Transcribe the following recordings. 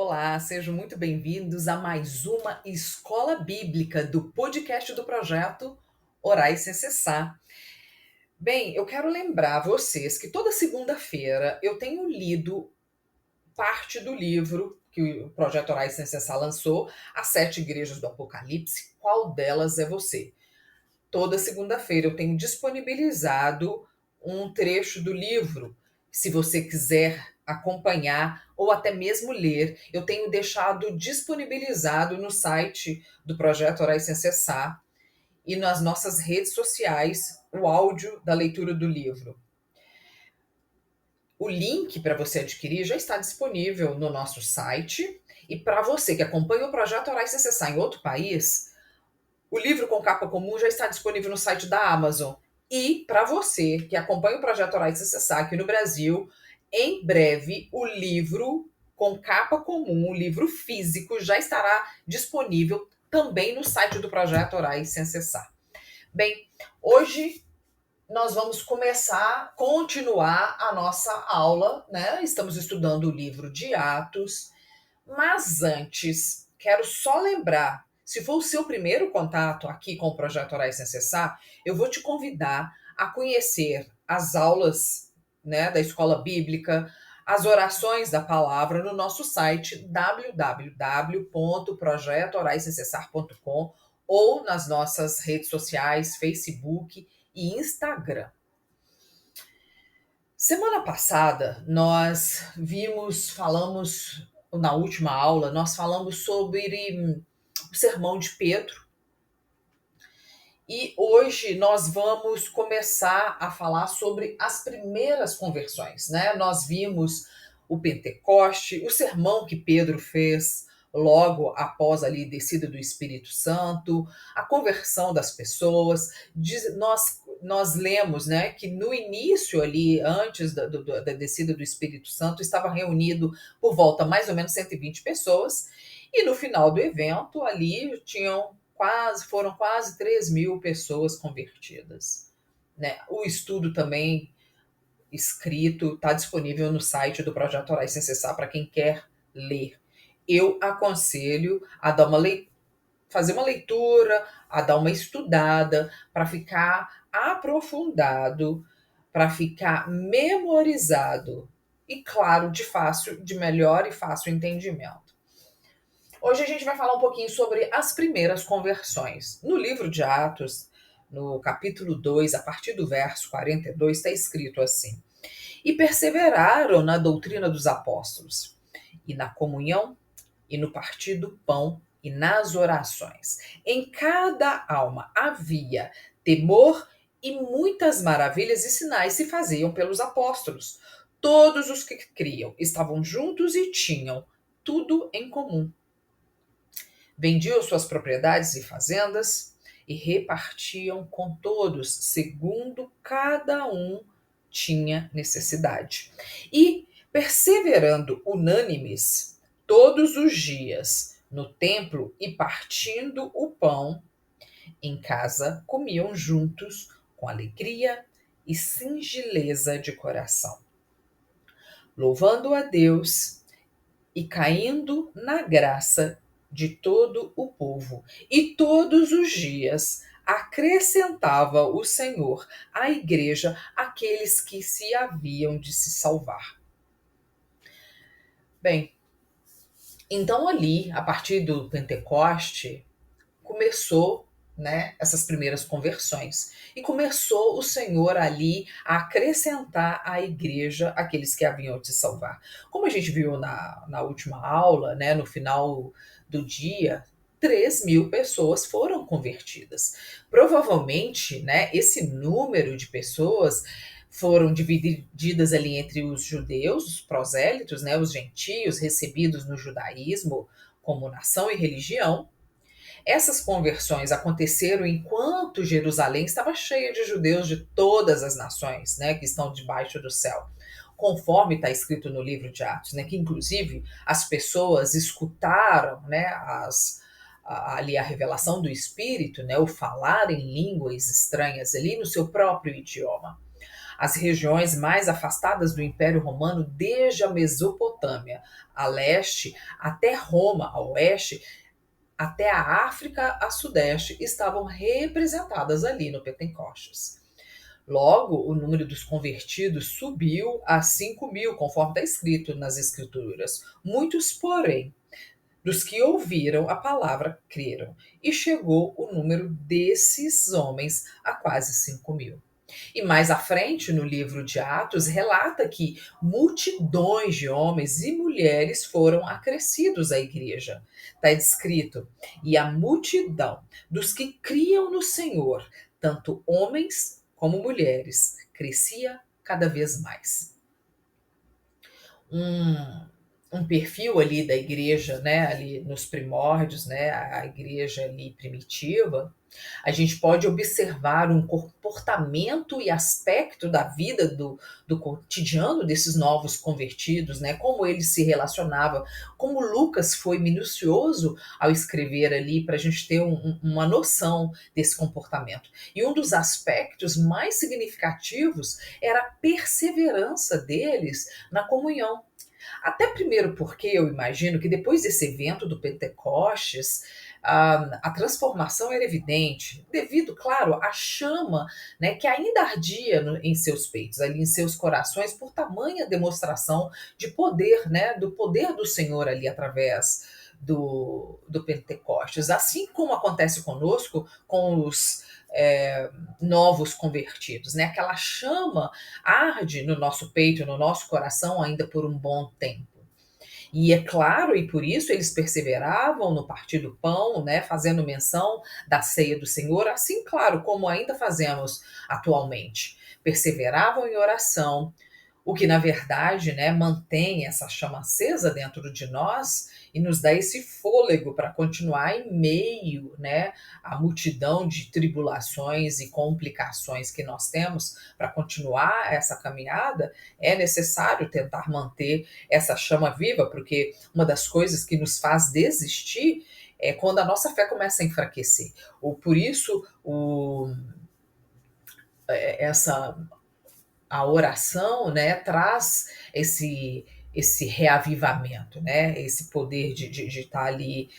Olá, sejam muito bem-vindos a mais uma Escola Bíblica do podcast do projeto Orais sem Cessar. Bem, eu quero lembrar vocês que toda segunda-feira eu tenho lido parte do livro que o projeto Orais sem Cessar lançou, As Sete Igrejas do Apocalipse, Qual Delas é Você? Toda segunda-feira eu tenho disponibilizado um trecho do livro. Se você quiser acompanhar ou até mesmo ler, eu tenho deixado disponibilizado no site do Projeto Orais Sem Cessar e nas nossas redes sociais o áudio da leitura do livro. O link para você adquirir já está disponível no nosso site. E para você que acompanha o Projeto Orais Sem Cessar em outro país, o livro com capa comum já está disponível no site da Amazon. E para você que acompanha o projeto Orais Sem Cessar aqui no Brasil, em breve o livro com capa comum, o livro físico, já estará disponível também no site do projeto Orais Sem Cessar. Bem, hoje nós vamos continuar a nossa aula, né? Estamos estudando o livro de Atos, mas antes, quero só lembrar, se for o seu primeiro contato aqui com o Projeto Orais Sem Cessar, eu vou te convidar a conhecer as aulas, né, da Escola Bíblica, as orações da palavra no nosso site www.projetoraissemcessar.com ou nas nossas redes sociais, Facebook e Instagram. Semana passada, na última aula, nós falamos sobre o sermão de Pedro. E hoje nós vamos começar a falar sobre as primeiras conversões, né? Nós vimos o Pentecoste, o sermão que Pedro fez logo após ali a descida do Espírito Santo, a conversão das pessoas. Nós lemos, né, que no início ali, antes da descida do Espírito Santo, estava reunido por volta mais ou menos 120 pessoas, e no final do evento ali foram quase 3.000 pessoas convertidas, né? O estudo também escrito está disponível no site do Projeto Orais Sem Cessar para quem quer ler. Eu aconselho a fazer uma leitura, a dar uma estudada, para ficar aprofundado, para ficar memorizado e, claro, de melhor e fácil entendimento. Hoje a gente vai falar um pouquinho sobre as primeiras conversões. No livro de Atos, no capítulo 2, a partir do verso 42, está escrito assim: E perseveraram na doutrina dos apóstolos, e na comunhão, e no partir do pão, e nas orações. Em cada alma havia temor, e muitas maravilhas e sinais se faziam pelos apóstolos. Todos os que criam estavam juntos e tinham tudo em comum. Vendiam suas propriedades e fazendas e repartiam com todos, segundo cada um tinha necessidade. E, perseverando unânimes todos os dias no templo e partindo o pão, em casa comiam juntos com alegria e singeleza de coração, louvando a Deus e caindo na graça de todo o povo. E todos os dias acrescentava o Senhor à igreja aqueles que se haviam de se salvar. Bem, então ali, a partir do Pentecoste, começou, né, essas primeiras conversões. E começou o Senhor ali a acrescentar à igreja aqueles que haviam de se salvar. Como a gente viu na última aula, né, no final do dia, 3.000 pessoas foram convertidas. Provavelmente, né, esse número de pessoas foram divididas ali entre os judeus, os prosélitos, né, os gentios recebidos no judaísmo como nação e religião. Essas conversões aconteceram enquanto Jerusalém estava cheia de judeus de todas as nações, né, que estão debaixo do céu. Conforme está escrito no livro de Atos, né, que inclusive as pessoas escutaram, né, ali a revelação do Espírito, né, o falar em línguas estranhas ali no seu próprio idioma. as regiões mais afastadas do Império Romano, desde a Mesopotâmia a leste até Roma a oeste, até a África a sudeste, estavam representadas ali no Pentecostes. Logo, o número dos convertidos subiu a 5.000, conforme está escrito nas Escrituras. Muitos, porém, dos que ouviram a palavra creram, e chegou o número desses homens a quase 5.000. E mais à frente, no livro de Atos, relata que multidões de homens e mulheres foram acrescidos à igreja. Está descrito: e a multidão dos que criam no Senhor, tanto homens como mulheres, crescia cada vez mais. Um perfil ali da igreja, né, ali nos primórdios, né, a igreja ali primitiva, a gente pode observar um comportamento e aspecto da vida do cotidiano desses novos convertidos, né, como eles se relacionavam, como Lucas foi minucioso ao escrever ali para a gente ter uma noção desse comportamento. E um dos aspectos mais significativos era a perseverança deles na comunhão. Até primeiro porque eu imagino que depois desse evento do Pentecostes, a transformação era evidente, devido, claro, à chama, né, que ainda ardia em seus peitos, ali em seus corações, por tamanha demonstração de poder, né, do poder do Senhor ali através do Pentecostes. Assim como acontece conosco, com os novos convertidos, né? Aquela chama arde no nosso peito, no nosso coração ainda por um bom tempo. E é claro, e por isso eles perseveravam no partir do pão, né, fazendo menção da ceia do Senhor, assim, claro, como ainda fazemos atualmente. Perseveravam em oração, o que na verdade, né, mantém essa chama acesa dentro de nós e nos dá esse fôlego para continuar em meio, né, à multidão de tribulações e complicações que nós temos. Para continuar essa caminhada, é necessário tentar manter essa chama viva, porque uma das coisas que nos faz desistir é quando a nossa fé começa a enfraquecer. Ou por isso essa a oração, né, traz esse reavivamento, né, esse poder de estar ali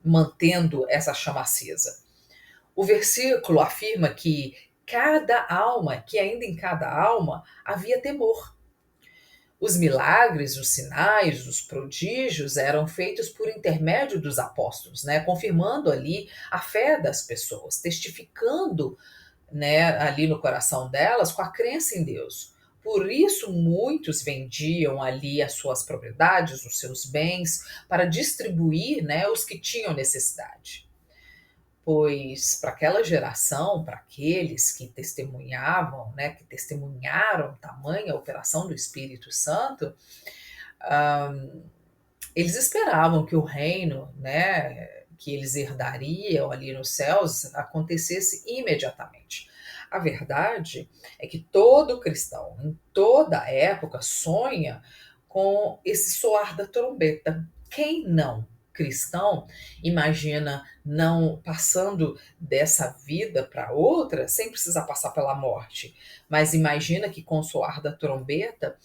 mantendo essa chama acesa. O versículo afirma que ainda em cada alma havia temor. Os milagres, os sinais, os prodígios eram feitos por intermédio dos apóstolos, né, confirmando ali a fé das pessoas, testificando, né, ali no coração delas com a crença em Deus. Por isso, muitos vendiam ali as suas propriedades, os seus bens, para distribuir, né, os que tinham necessidade. Pois para aquela geração, para aqueles que testemunhavam, né, que testemunharam tamanha operação do Espírito Santo, eles esperavam que o reino, né, que eles herdariam ali nos céus acontecesse imediatamente. A verdade é que todo cristão, em toda época, sonha com esse soar da trombeta. Quem não cristão imagina não passando dessa vida para outra sem precisar passar pela morte, mas imagina que com o soar da trombeta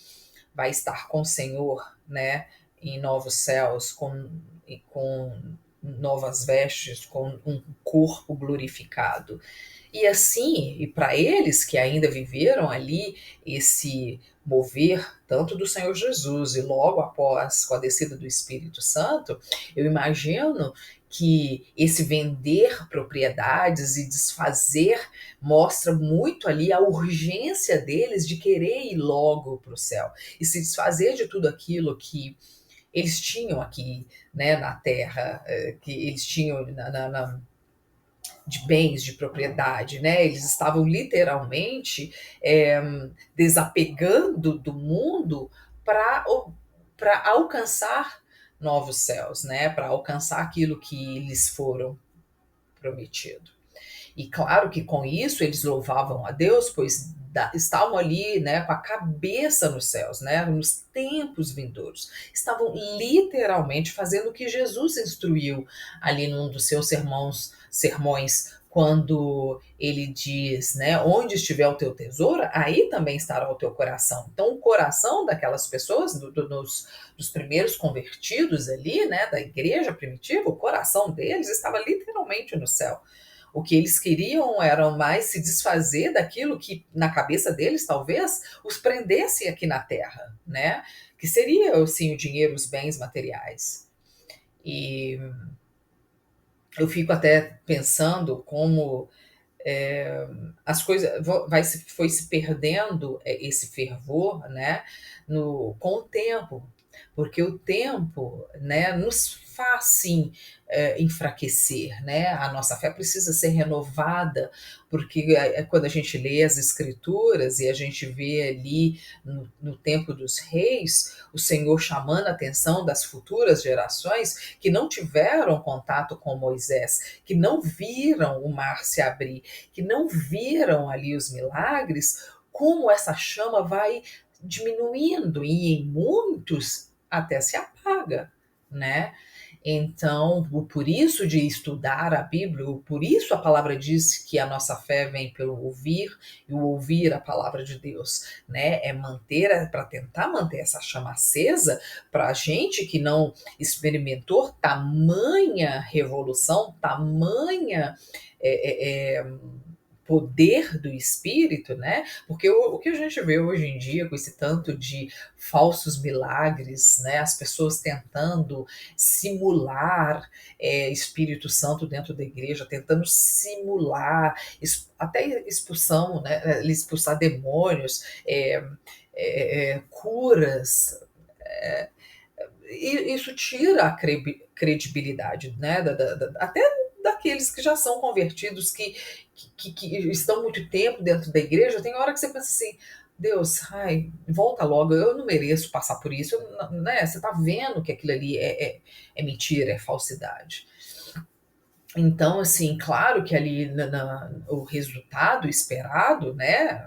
vai estar com o Senhor, né, em novos céus, com novas vestes, com um corpo glorificado. E assim, e para eles que ainda viveram ali esse mover tanto do Senhor Jesus e logo após com a descida do Espírito Santo, eu imagino que esse vender propriedades e desfazer mostra muito ali a urgência deles de querer ir logo para o céu e se desfazer de tudo aquilo que eles tinham aqui, né, na terra, que eles tinham de bens, de propriedade, né? Eles estavam literalmente desapegando do mundo para alcançar novos céus, né? Para alcançar aquilo que lhes foram prometido. E claro que com isso eles louvavam a Deus, pois estavam ali, né, com a cabeça nos céus, né, nos tempos vindouros. Estavam literalmente fazendo o que Jesus instruiu ali num dos seus sermões quando ele diz, né, onde estiver o teu tesouro, aí também estará o teu coração. Então, o coração daquelas pessoas, dos primeiros convertidos ali, né, da igreja primitiva, o coração deles estava literalmente no céu. O que eles queriam era mais se desfazer daquilo que, na cabeça deles, talvez, os prendesse aqui na terra, né? Que seria, assim, o dinheiro, os bens materiais. E eu fico até pensando como as coisas foi se perdendo esse fervor, né, com o tempo, porque o tempo, né, nos faz sim enfraquecer, né? A nossa fé precisa ser renovada, porque quando a gente lê as escrituras e a gente vê ali no tempo dos reis, o Senhor chamando a atenção das futuras gerações que não tiveram contato com Moisés, que não viram o mar se abrir, que não viram ali os milagres, como essa chama vai diminuindo e em muitos até se apaga, né? Então, por isso de estudar a Bíblia, por isso a palavra diz que a nossa fé vem pelo ouvir e o ouvir a palavra de Deus, né? É manter, para tentar manter essa chama acesa, para a gente que não experimentou tamanha revolução, tamanha é, é, é, poder do espírito, né? Porque o que a gente vê hoje em dia com esse tanto de falsos milagres, né? As pessoas tentando simular Espírito Santo dentro da igreja, tentando simular até expulsão, né? Expulsar demônios, curas. E isso tira a credibilidade, né? Até daqueles que já são convertidos, que estão muito tempo dentro da igreja. Tem hora que você pensa assim: Deus, ai, volta logo, eu não mereço passar por isso, né? Você está vendo que aquilo ali é mentira, é falsidade. Então, assim, claro que ali o resultado esperado, né?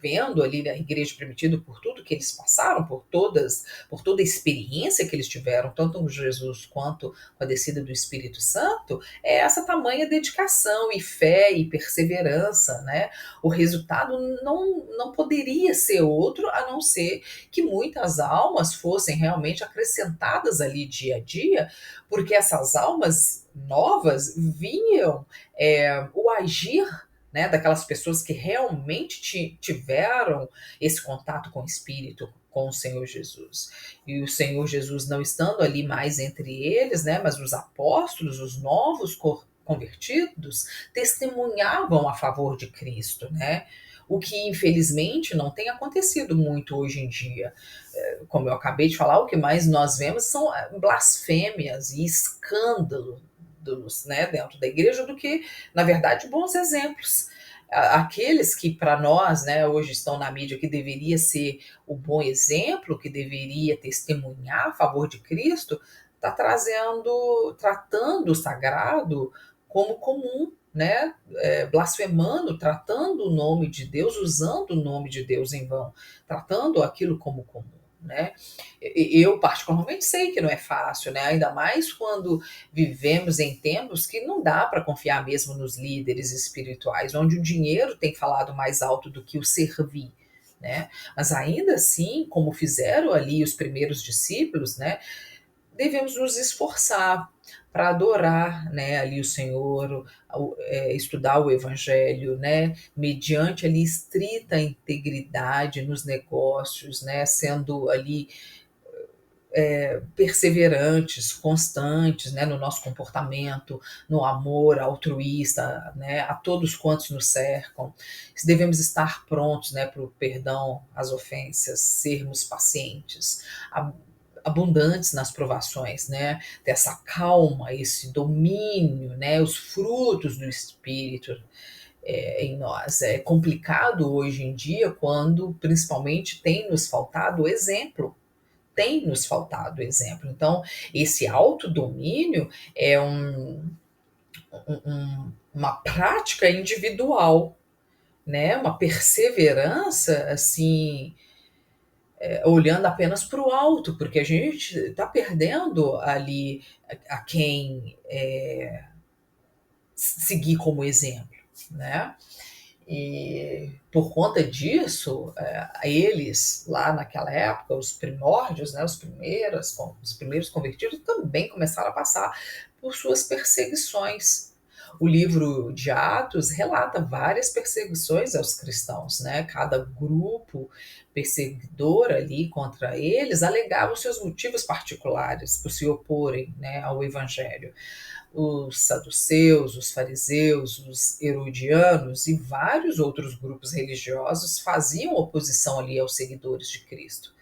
Vendo ali na igreja primitiva por tudo que eles passaram, por toda a experiência que eles tiveram, tanto com Jesus quanto com a descida do Espírito Santo, é essa tamanha dedicação e fé e perseverança, né? O resultado não poderia ser outro a não ser que muitas almas fossem realmente acrescentadas ali dia a dia, porque essas almas novas vinham o agir, né, daquelas pessoas que realmente tiveram esse contato com o Espírito, com o Senhor Jesus. E o Senhor Jesus não estando ali mais entre eles, né, mas os apóstolos, os novos convertidos, testemunhavam a favor de Cristo, né? O que infelizmente não tem acontecido muito hoje em dia. Como eu acabei de falar, o que mais nós vemos são blasfêmias e escândalos, né, dentro da igreja, do que, na verdade, bons exemplos. Aqueles que para nós, né, hoje estão na mídia, que deveria ser o bom exemplo, que deveria testemunhar a favor de Cristo, está tratando o sagrado como comum, né, blasfemando, tratando o nome de Deus, usando o nome de Deus em vão, tratando aquilo como comum, né? Eu particularmente sei que não é fácil, né? Ainda mais quando vivemos em tempos que não dá para confiar mesmo nos líderes espirituais, onde o dinheiro tem falado mais alto do que o servir, né? Mas ainda assim, como fizeram ali os primeiros discípulos, né? Devemos nos esforçar para adorar, né, ali o Senhor, estudar o Evangelho, né, mediante ali estrita integridade nos negócios, né, sendo ali perseverantes, constantes, né, no nosso comportamento, no amor altruísta, né, a todos quantos nos cercam. Devemos estar prontos, né, para o perdão às ofensas, sermos pacientes, abundantes nas provações, né, dessa calma, esse domínio, né, os frutos do Espírito em nós. É complicado hoje em dia quando, principalmente, tem nos faltado o exemplo, tem nos faltado exemplo. Então, esse autodomínio é uma prática individual, né? Uma perseverança, assim, olhando apenas para o alto, porque a gente está perdendo ali a quem seguir como exemplo, né? E por conta disso, eles lá naquela época, os primórdios, né, os primeiros convertidos também começaram a passar por suas perseguições. O livro de Atos relata várias perseguições aos cristãos, né? Cada grupo perseguidor ali contra eles alegava os seus motivos particulares por se oporem, né, ao evangelho. Os saduceus, os fariseus, os herodianos e vários outros grupos religiosos faziam oposição ali aos seguidores de Cristo.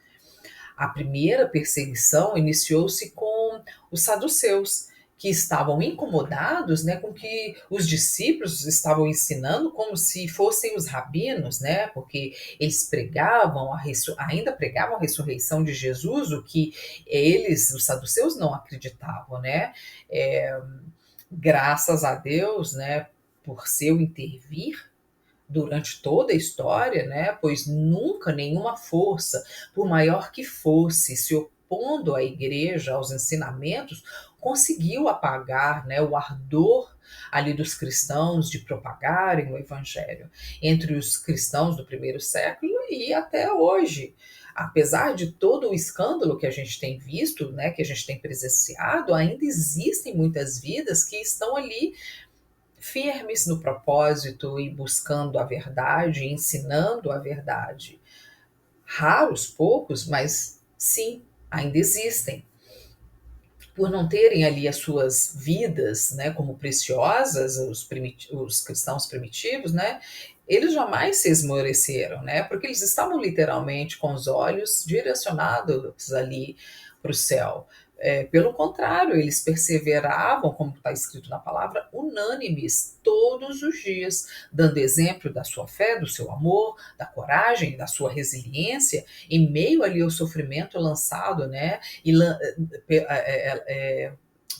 A primeira perseguição iniciou-se com os saduceus, que estavam incomodados, né, com que os discípulos estavam ensinando como se fossem os rabinos, né, porque eles ainda pregavam a ressurreição de Jesus, o que eles, os saduceus, não acreditavam, né? É, Graças a Deus, né, por seu intervir durante toda a história, né, pois nunca nenhuma força, por maior que fosse, se opondo à igreja, aos ensinamentos, conseguiu apagar, né, o ardor ali dos cristãos de propagarem o evangelho entre os cristãos do primeiro século e até hoje. Apesar de todo o escândalo que a gente tem visto, né, que a gente tem presenciado, ainda existem muitas vidas que estão ali firmes no propósito e buscando a verdade, ensinando a verdade. Raros, poucos, mas sim, ainda existem. Por não terem ali as suas vidas, né, como preciosas, os cristãos primitivos, né, eles jamais se esmoreceram, né, porque eles estavam literalmente com os olhos direcionados ali para o céu. Pelo contrário, eles perseveravam, como está escrito na palavra, unânimes todos os dias, dando exemplo da sua fé, do seu amor, da coragem, da sua resiliência, em meio ali ao sofrimento lançado, né, e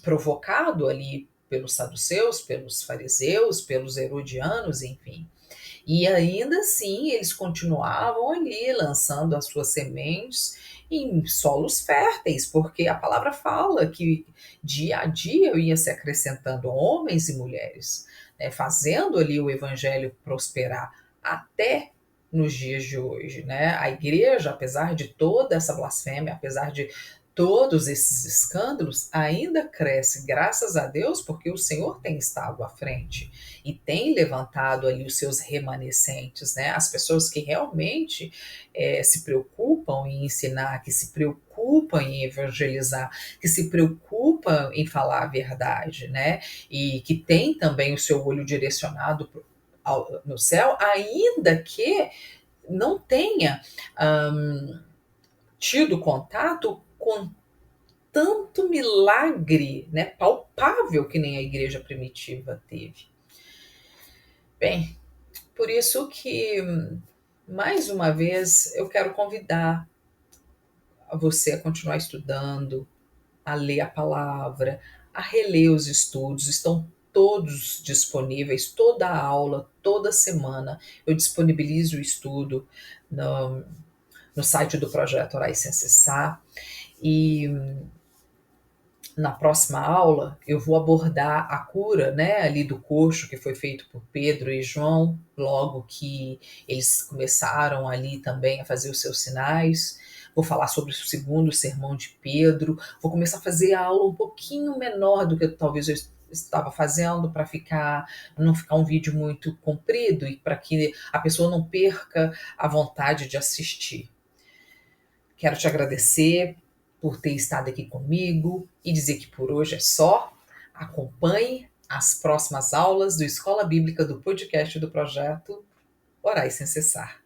provocado ali pelos saduceus, pelos fariseus, pelos herodianos, enfim. E ainda assim eles continuavam ali lançando as suas sementes em solos férteis, porque a palavra fala que dia a dia ia se acrescentando homens e mulheres, né, fazendo ali o evangelho prosperar até nos dias de hoje, né? A igreja, apesar de toda essa blasfêmia, apesar de todos esses escândalos, ainda cresce, graças a Deus, porque o Senhor tem estado à frente e tem levantado ali os seus remanescentes, né? As pessoas que realmente se preocupam em ensinar, que se preocupam em evangelizar, que se preocupam em falar a verdade, né? E que tem também o seu olho direcionado no céu, ainda que não tenha tido contato com tanto milagre, né, palpável que nem a igreja primitiva teve. Bem, por isso que, mais uma vez, eu quero convidar você a continuar estudando, a ler a palavra, a reler os estudos. Estão todos disponíveis, toda a aula, toda semana. Eu disponibilizo o estudo no site do projeto Orar Sem Cessar. E na próxima aula eu vou abordar a cura, né, ali do coxo que foi feito por Pedro e João, logo que eles começaram ali também a fazer os seus sinais. Vou falar sobre o segundo sermão de Pedro. Vou começar a fazer a aula um pouquinho menor do que talvez eu estava fazendo, para não ficar um vídeo muito comprido e para que a pessoa não perca a vontade de assistir. Quero te agradecer por ter estado aqui comigo e dizer que por hoje é só. Acompanhe as próximas aulas do Escola Bíblica do podcast do projeto Orai Sem Cessar.